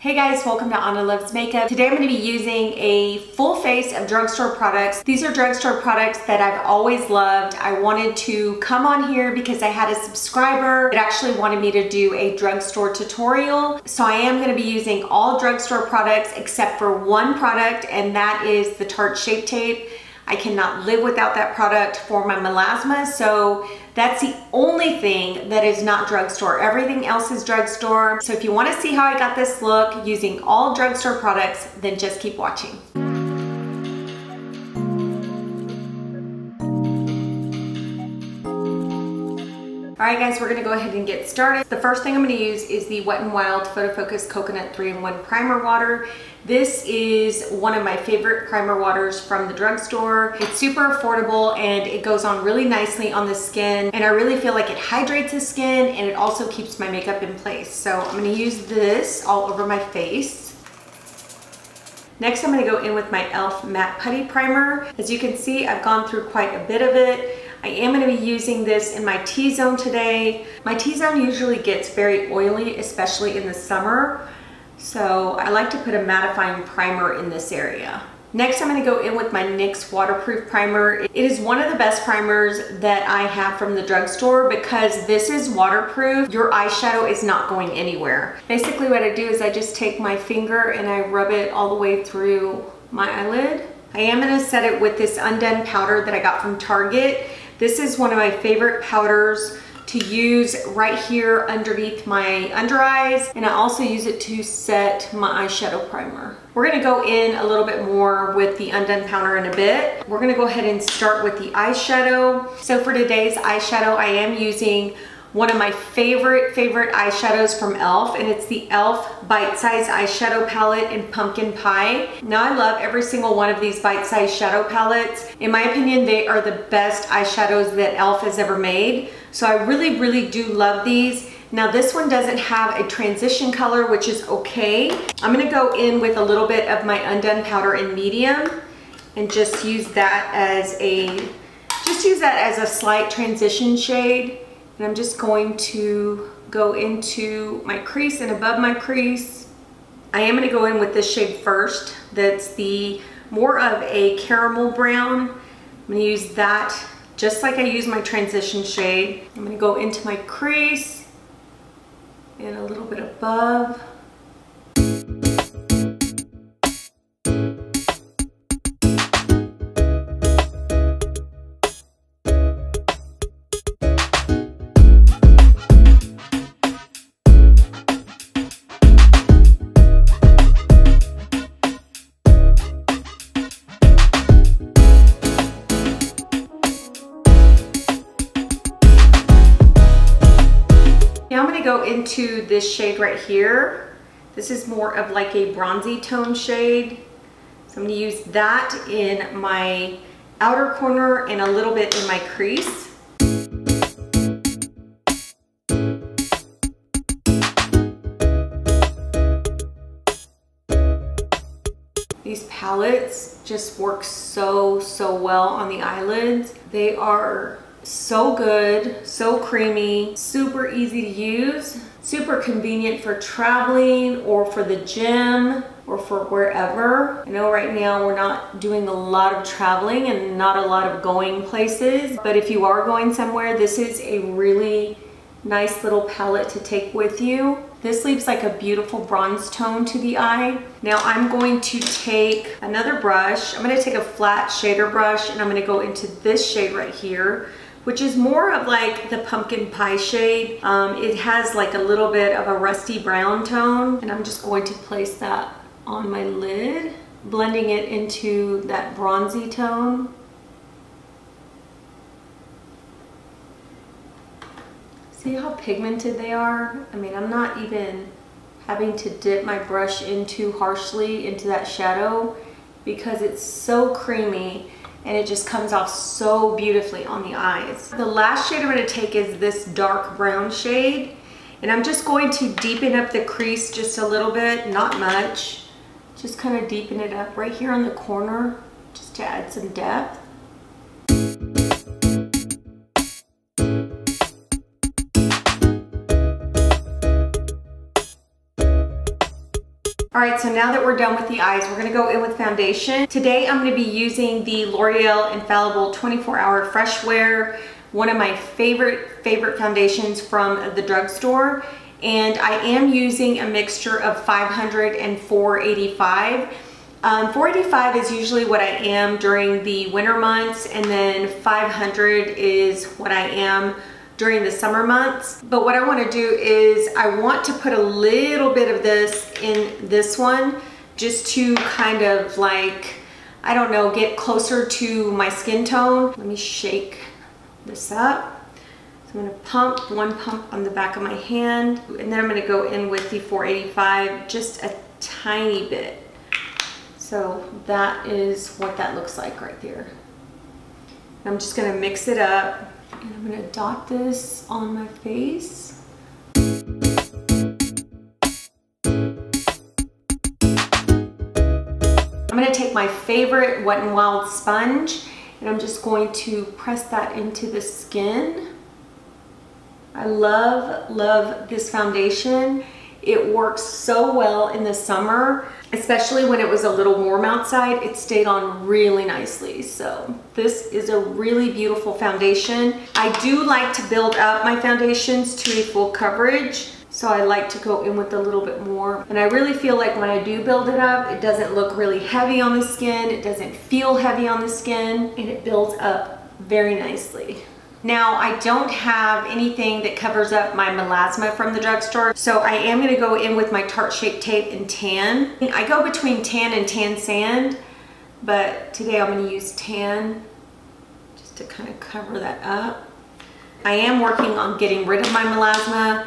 Hey guys, welcome to Annalvsmakeup. Today I'm going to be using a full face of drugstore products. These are drugstore products that I've always loved. I wanted to come on here because I had a subscriber that actually wanted me to do a drugstore tutorial. So I am going to be using all drugstore products except for one product, and that is the Tarte Shape Tape. I cannot live without that product for my melasma, so that's the only thing that is not drugstore. Everything else is drugstore. So if you want to see how I got this look using all drugstore products, then just keep watching. Alright guys, we're going to go ahead and get started. The first thing I'm going to use is the Wet n Wild Photo Focus Coconut 3-in-1 Primer Water. This is one of my favorite primer waters from the drugstore. It's super affordable and it goes on really nicely on the skin, and I really feel like it hydrates the skin and it also keeps my makeup in place. So I'm going to use this all over my face. Next, I'm going to go in with my e.l.f. Matte Putty Primer. As you can see, I've gone through quite a bit of it. I am going to be using this in my T-zone today. My T-zone usually gets very oily, especially in the summer. So I like to put a mattifying primer in this area. Next, I'm going to go in with my NYX Waterproof Primer. It is one of the best primers that I have from the drugstore because this is waterproof. Your eyeshadow is not going anywhere. Basically what I do is I just take my finger and I rub it all the way through my eyelid. I am going to set it with this Undone powder that I got from Target. This is one of my favorite powders to use right here underneath my under eyes, and I also use it to set my eyeshadow primer. We're going to go in a little bit more with the Undone powder in a bit. We're going to go ahead and start with the eyeshadow. So for today's eyeshadow, I am using one of my favorite eyeshadows from e.l.f. and it's the e.l.f. Bite Size Eyeshadow Palette in Pumpkin Pie. Now I love every single one of these Bite Size shadow palettes. In my opinion, they are the best eyeshadows that e.l.f. has ever made. So I really do love these. Now this one doesn't have a transition color, which is okay. I'm gonna go in with a little bit of my Undone powder in medium and just use that as a slight transition shade. And I'm just going to go into my crease and above my crease. I am going to go in with this shade first. That's the more of a caramel brown. I'm going to use that just like I use my transition shade. I'm going to go into my crease and a little bit above. Now I'm going to go into this shade right here. This is more of like a bronzy tone shade. So I'm going to use that in my outer corner and a little bit in my crease. These palettes just work so well on the eyelids. They are so good, so creamy, super easy to use, super convenient for traveling or for the gym or for wherever. I know right now we're not doing a lot of traveling and not a lot of going places, but if you are going somewhere, this is a really nice little palette to take with you. This leaves like a beautiful bronze tone to the eye. Now I'm going to take another brush. I'm going to take a flat shader brush and I'm going to go into this shade right here, which is more of like the pumpkin pie shade. It has like a little bit of a rusty brown tone, and I'm just going to place that on my lid, blending it into that bronzy tone. See how pigmented they are? I mean, I'm not even having to dip my brush in too harshly into that shadow because it's so creamy and it just comes off so beautifully on the eyes. The last shade I'm going to take is this dark brown shade, and I'm just going to deepen up the crease just a little bit, not much. Just kind of deepen it up right here on the corner just to add some depth. All right, so now that we're done with the eyes, we're gonna go in with foundation. Today, I'm gonna be using the L'Oreal Infallible 24-Hour Fresh Wear, one of my favorite foundations from the drugstore. And I am using a mixture of 500 and 485. 485 is usually what I am during the winter months, and then 500 is what I am during the summer months. But what I want to do is I want to put a little bit of this in this one just to kind of like, I don't know, get closer to my skin tone. Let me shake this up. So I'm going to pump one pump on the back of my hand, and then I'm going to go in with the 485 just a tiny bit. So that is what that looks like right there. I'm just going to mix it up. And I'm going to dot this on my face. I'm going to take my favorite Wet n Wild sponge and I'm just going to press that into the skin. I love this foundation. It works so well in the summer, especially when it was a little warm outside. It stayed on really nicely. So this is a really beautiful foundation. I do like to build up my foundations to a full coverage. So I like to go in with a little bit more. And I really feel like when I do build it up, it doesn't look really heavy on the skin. It doesn't feel heavy on the skin, and it builds up very nicely. Now, I don't have anything that covers up my melasma from the drugstore, so I am going to go in with my Tarte Shape Tape and tan. I go between tan and tan sand, but today I'm going to use tan just to kind of cover that up. I am working on getting rid of my melasma.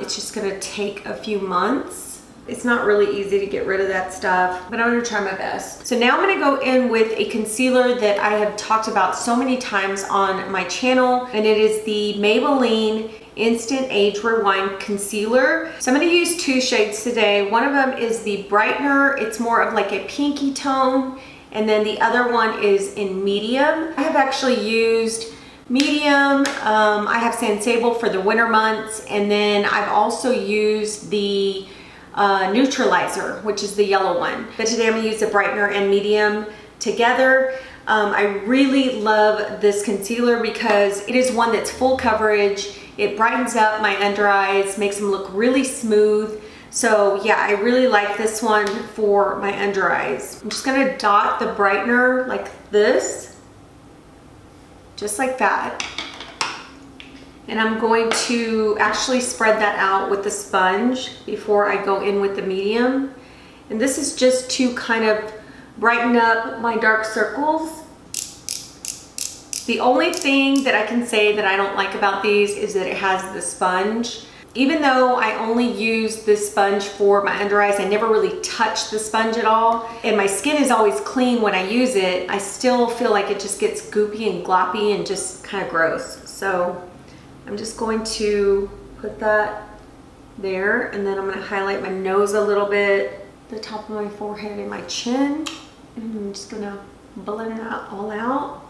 It's just going to take a few months. It's not really easy to get rid of that stuff, but I'm going to try my best. So now I'm going to go in with a concealer that I have talked about so many times on my channel, and it is the Maybelline Instant Age Rewind Concealer. So I'm going to use two shades today. One of them is the Brightener. It's more of like a pinky tone, and then the other one is in medium. I have actually used medium. I have San Sable for the winter months, and then I've also used the neutralizer, which is the yellow one. But today I'm going to use the Brightener and medium together. I really love this concealer because it is one that's full coverage. It brightens up my under eyes, makes them look really smooth. So yeah, I really like this one for my under eyes. I'm just going to dot the Brightener like this, just like that. And I'm going to actually spread that out with the sponge before I go in with the medium. And this is just to kind of brighten up my dark circles. The only thing that I can say that I don't like about these is that it has the sponge. Even though I only use this sponge for my under eyes, I never really touch the sponge at all. And my skin is always clean when I use it. I still feel like it just gets goopy and gloppy and just kind of gross. So I'm just going to put that there, and then I'm going to highlight my nose a little bit, the top of my forehead and my chin, and I'm just going to blend that all out.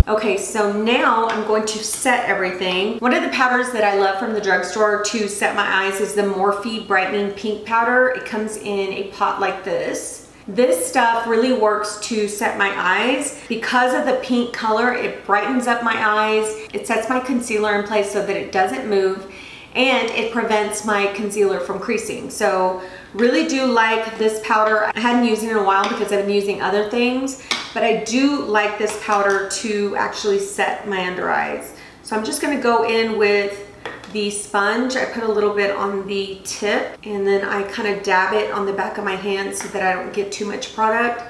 Okay, so now I'm going to set everything. One of the powders that I love from the drugstore to set my eyes is the Morphe Brightening Pink Powder. It comes in a pot like this. This stuff really works to set my eyes. Because of the pink color, it brightens up my eyes. It sets my concealer in place so that it doesn't move, and it prevents my concealer from creasing. So really do like this powder. I hadn't used it in a while because I've been using other things, but I do like this powder to actually set my under eyes. So I'm just going to go in with the sponge. I put a little bit on the tip, and then I kind of dab it on the back of my hand so that I don't get too much product,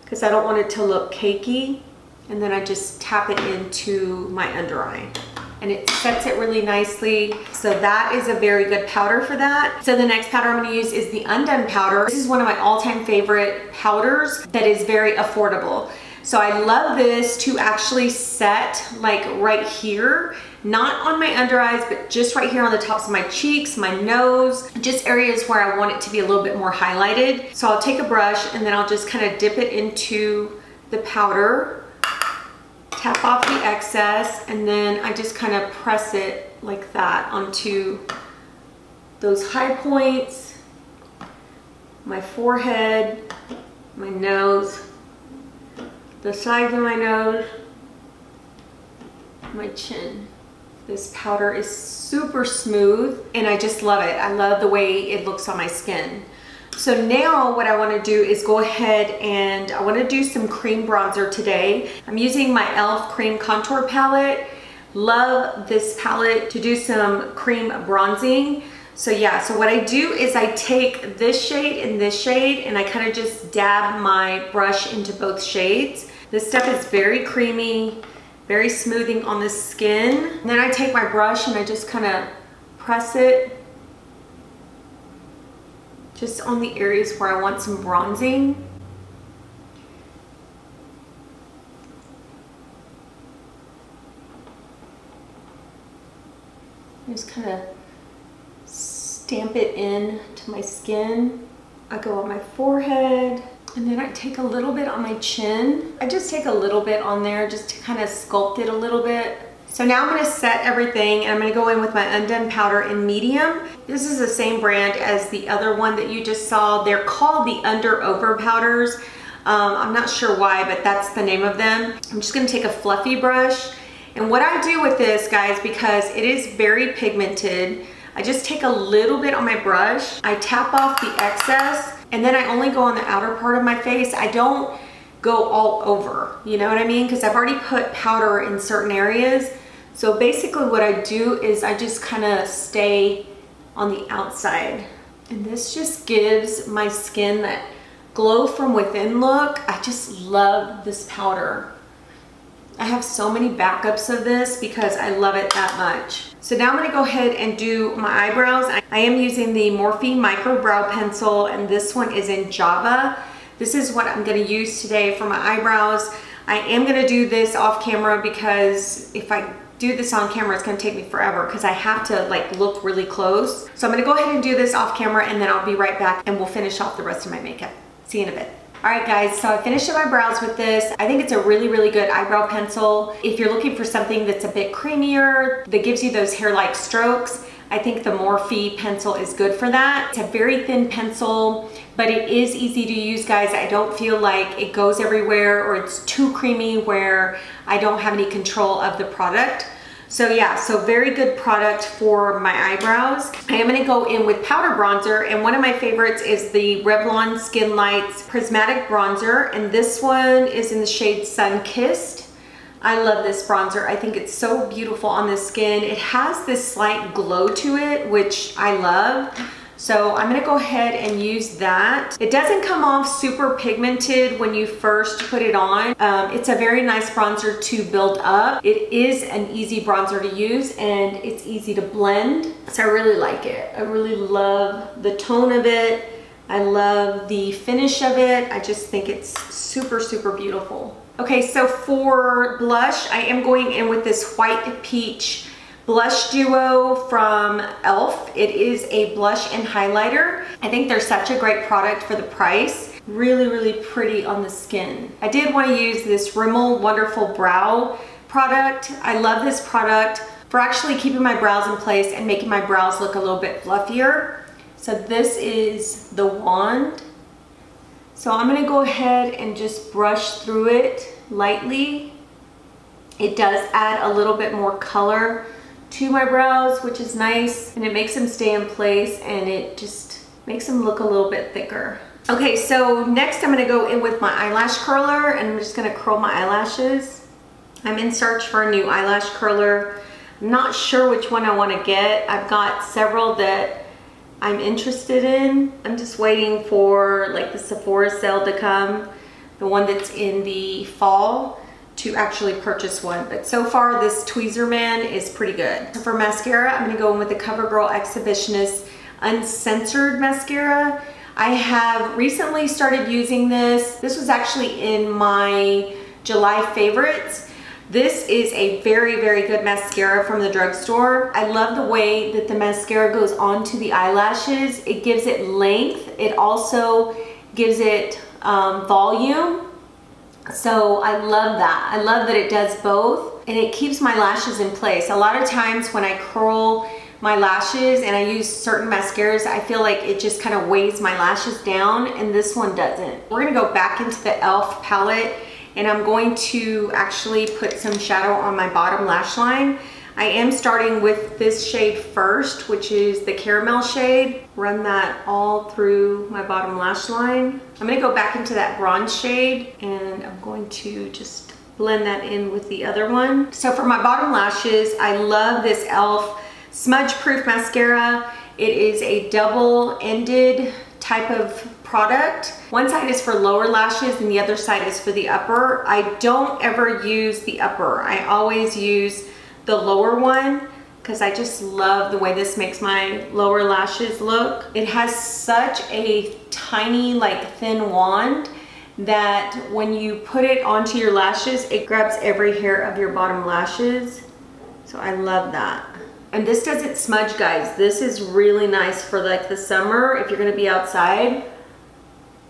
because I don't want it to look cakey. And then I just tap it into my under eye, and it sets it really nicely. So that is a very good powder for that. So the next powder I'm going to use is the Undone Powder. This is one of my all-time favorite powders that is very affordable. So I love this to actually set like right here, not on my under eyes, but just right here on the tops of my cheeks, my nose, just areas where I want it to be a little bit more highlighted. So I'll take a brush and then I'll just kind of dip it into the powder, tap off the excess, and then I just kind of press it like that onto those high points, my forehead, my nose, the sides of my nose, my chin. This powder is super smooth and I just love it. I love the way it looks on my skin. So now what I want to do is go ahead and I want to do some cream bronzer today. I'm using my e.l.f. cream contour palette. Love this palette to do some cream bronzing. So yeah, so what I do is I take this shade and this shade and I kind of just dab my brush into both shades. This stuff is very creamy, very smoothing on the skin. And then I take my brush and I just kind of press it just on the areas where I want some bronzing. Just kind of stamp it in to my skin. I go on my forehead and then I take a little bit on my chin. I just take a little bit on there just to kind of sculpt it a little bit. So now I'm going to set everything and I'm going to go in with my Undone powder in medium. This is the same brand as the other one that you just saw. They're called the Under Over powders. I'm not sure why, but that's the name of them. I'm just going to take a fluffy brush. And what I do with this, guys, because it is very pigmented, I just take a little bit on my brush. I tap off the excess and then I only go on the outer part of my face. I don't go all over, you know what I mean? Because I've already put powder in certain areas. So basically what I do is I just kind of stay on the outside. And this just gives my skin that glow from within look. I just love this powder. I have so many backups of this because I love it that much. So now I'm going to go ahead and do my eyebrows. I am using the Morphe Micro Brow Pencil and this one is in Java. This is what I'm going to use today for my eyebrows. I am going to do this off camera because if I do this on camera it's going to take me forever because I have to like look really close. So I'm going to go ahead and do this off camera and then I'll be right back and we'll finish off the rest of my makeup. See you in a bit. Alright guys, so I finished up my brows with this. I think it's a really, really good eyebrow pencil. If you're looking for something that's a bit creamier, that gives you those hair-like strokes, I think the Morphe pencil is good for that. It's a very thin pencil, but it is easy to use, guys. I don't feel like it goes everywhere or it's too creamy where I don't have any control of the product. So yeah, so very good product for my eyebrows. I am gonna go in with powder bronzer and one of my favorites is the Revlon Skin Lights Prismatic Bronzer and this one is in the shade Sunkissed. I love this bronzer. I think it's so beautiful on the skin. It has this slight glow to it, which I love. So I'm gonna go ahead and use that. It doesn't come off super pigmented when you first put it on. It's a very nice bronzer to build up. It is an easy bronzer to use and it's easy to blend. So I really like it. I really love the tone of it. I love the finish of it. I just think it's super, super beautiful. Okay, so for blush, I am going in with this White Peach Blush Duo from e.l.f. It is a blush and highlighter. I think they're such a great product for the price. Really, really pretty on the skin. I did want to use this Rimmel Wonderful Brow product. I love this product for actually keeping my brows in place and making my brows look a little bit fluffier. So this is the wand. So I'm going to go ahead and just brush through it lightly. It does add a little bit more color to my brows, which is nice, and it makes them stay in place and it just makes them look a little bit thicker. Okay, so next I'm gonna go in with my eyelash curler and I'm just gonna curl my eyelashes. I'm in search for a new eyelash curler. I'm not sure which one I wanna get. I've got several that I'm interested in. I'm just waiting for like the Sephora sale to come, the one that's in the fall, to actually purchase one. But so far this Tweezerman is pretty good. So for mascara, I'm gonna go in with the Covergirl Exhibitionist Uncensored mascara. I have recently started using this. This was actually in my July favorites. This is a very, very good mascara from the drugstore. I love the way that the mascara goes onto the eyelashes. It gives it length. It also gives it volume. So I love that. I love that it does both and it keeps my lashes in place. A lot of times when I curl my lashes and I use certain mascaras, I feel like it just kind of weighs my lashes down, and this one doesn't. We're gonna go back into the e.l.f. palette and I'm going to actually put some shadow on my bottom lash line. I am starting with this shade first, which is the caramel shade. Run that all through my bottom lash line. I'm gonna go back into that bronze shade and I'm going to just blend that in with the other one. So for my bottom lashes, I love this e.l.f. Smudge Proof Mascara. It is a double-ended type of product. One side is for lower lashes and the other side is for the upper. I don't ever use the upper. I always use the lower one because I just love the way this makes my lower lashes look. It has such a tiny, like, thin wand that when you put it onto your lashes, it grabs every hair of your bottom lashes. So I love that. And this doesn't smudge, guys. This is really nice for like the summer if you're gonna be outside.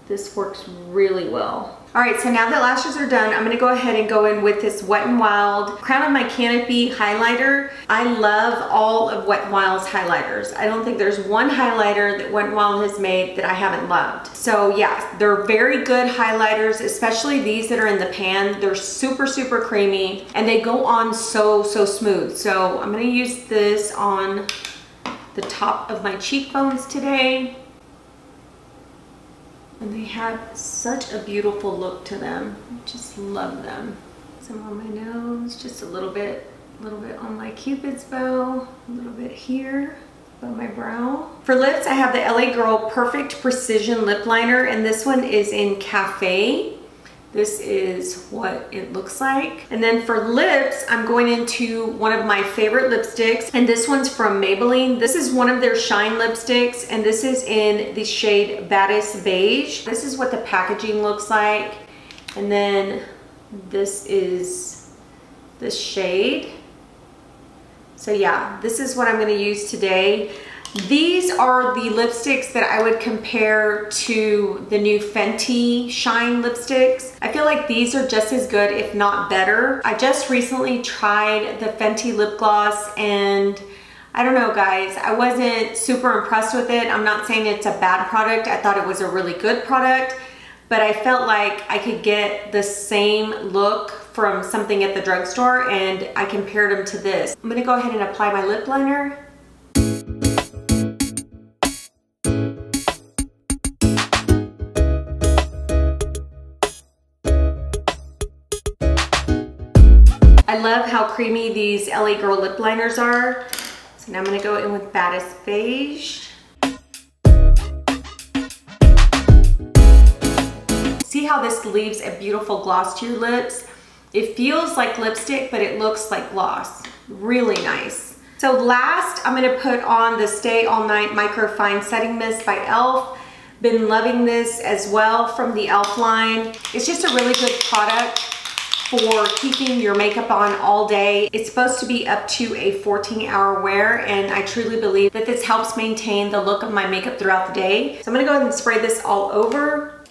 This works really well. All right, so now that lashes are done, I'm gonna go ahead and go in with this Wet n Wild Crown of My Canopy highlighter. I love all of Wet n Wild's highlighters. I don't think there's one highlighter that Wet n Wild has made that I haven't loved. So yeah, they're very good highlighters, especially these that are in the pan. They're super, super creamy and they go on so smooth. So I'm gonna use this on the top of my cheekbones today. And they have such a beautiful look to them. I just love them. Some on my nose, just a little bit on my Cupid's bow, a little bit here above my brow. For lips, I have the LA Girl Perfect Precision Lip Liner, and this one is in Cafe. This is what it looks like. And then for lips, I'm going into one of my favorite lipsticks, and this one's from Maybelline. This is one of their Shine lipsticks, and this is in the shade Baddest Beige. This is what the packaging looks like. And then this is the shade. So yeah, this is what I'm gonna use today. These are the lipsticks that I would compare to the new Fenty Shine lipsticks. I feel like these are just as good, if not better. I just recently tried the Fenty lip gloss and I don't know, guys, I wasn't super impressed with it. I'm not saying it's a bad product. I thought it was a really good product, but I felt like I could get the same look from something at the drugstore, and I compared them to this. I'm gonna go ahead and apply my lip liner. I love how creamy these LA Girl lip liners are. So now I'm gonna go in with Baddest Beige. See how this leaves a beautiful gloss to your lips? It feels like lipstick, but it looks like gloss. Really nice. So last, I'm gonna put on the Stay All Night Micro Fine Setting Mist by e.l.f. Been loving this as well from the e.l.f. line. It's just a really good product for keeping your makeup on all day. It's supposed to be up to a 14-hour wear, and I truly believe that this helps maintain the look of my makeup throughout the day. So I'm gonna go ahead and spray this all over.